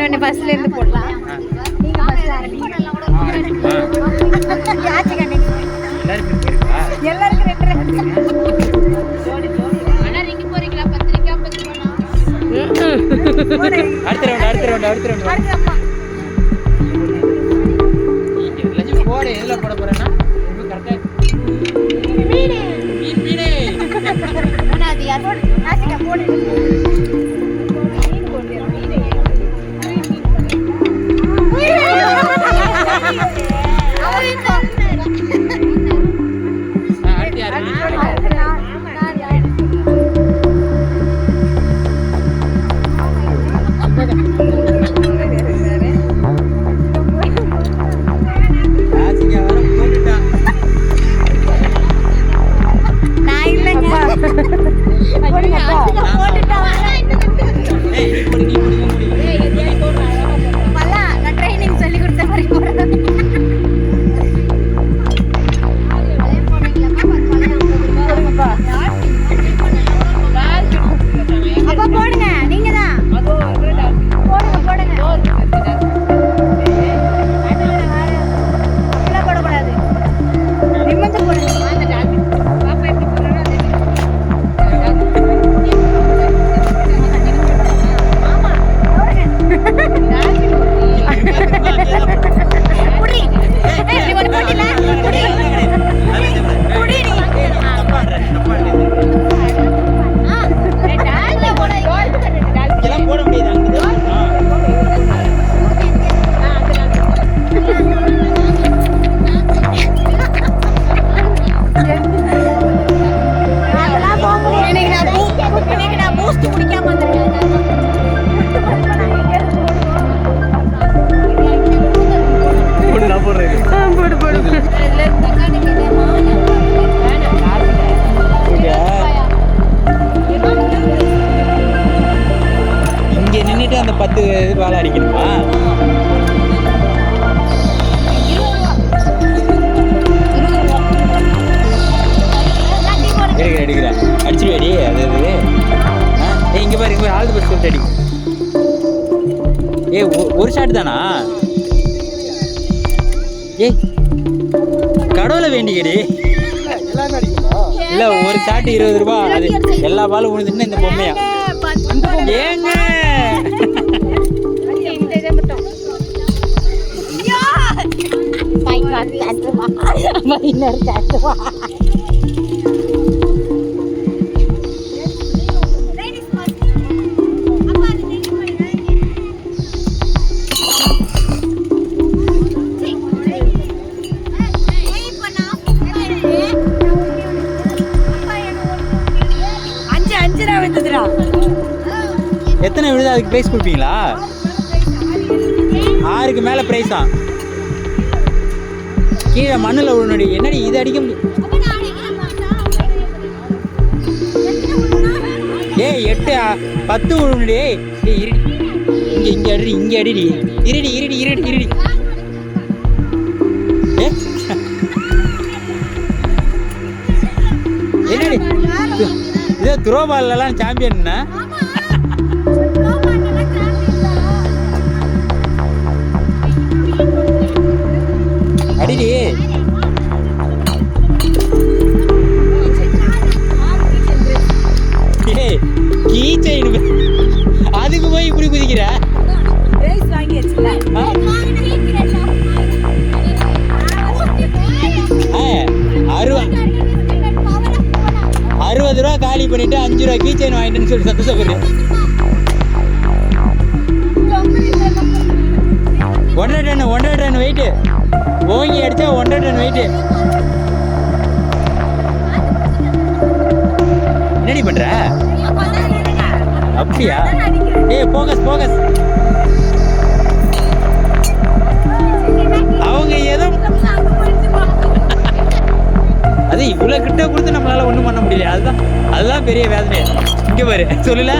வேண்டிய பஸ்ல இருந்து போடலாம். நீங்க பஸ்ல ஆரம்பிங்க. எல்லாருக்கும் 2 அண்ணா நீங்க போறீங்களா? பத்திரிக்கை 50 ரூபாய். அடுத்த ரவுண்ட். எல்லாரும் போடு. எதுல போட போறேன்னா கரெக்ட்டா மீன் அண்ணா அது யார் ஆசிகா போடு. மீன் போடு. இங்க நின்னுட்டு அந்த 10 வாழை அடிக்கணுமா? எடுக்கிறேன் அடிச்சுடுவேடி. அது இங்க பாரு ஆல் தி பெஸ்ட் சொல்லிட்டு அடி. ஒரு ஷாட் தானா? கடவுளை வேண்டிக்கடி. இல்ல ஒரு ஷாட் 20 ரூபாய். அது எல்லா பாலும் விழுந்துட்டு இந்த பொம்மையா ஏங்க எத்தனை விழுது அதுக்கு பிரைஸ் கொடுப்பீங்களா? 6க்கு மேல பிரைஸா? கீழே மண்ணில் விழுநடி. என்னடி இது அடிக்க முடியும்? 8 10 விழுநடி. இங்க அடி இங்க அடிடி. இருடி. என்னடி இது த்ரோ பால்லாம் சாம்பியன்? அடிடி. கீ செயின் அதுக்கு போய் இப்படி குதிக்கிற? 60 ரூபா காலி பண்ணிட்டு 5 ரூபா கீ செயின் வாங்கிட்டேன்னு சொல்லி சந்தோஷப்படுறேன். 1.5 டன் வெயிட் ஓங்கி அடிச்சா 1.5 டன் வெயிட். என்னடி பண்ற? அப்படியா? போகஸ் அவங்க ஏதோ அது இவ்வளவு கிட்ட கொடுத்து நம்மளால ஒண்ணும் பண்ண முடியல. அதுதான் பெரிய வேதனை. இங்க பாரு சொல்லல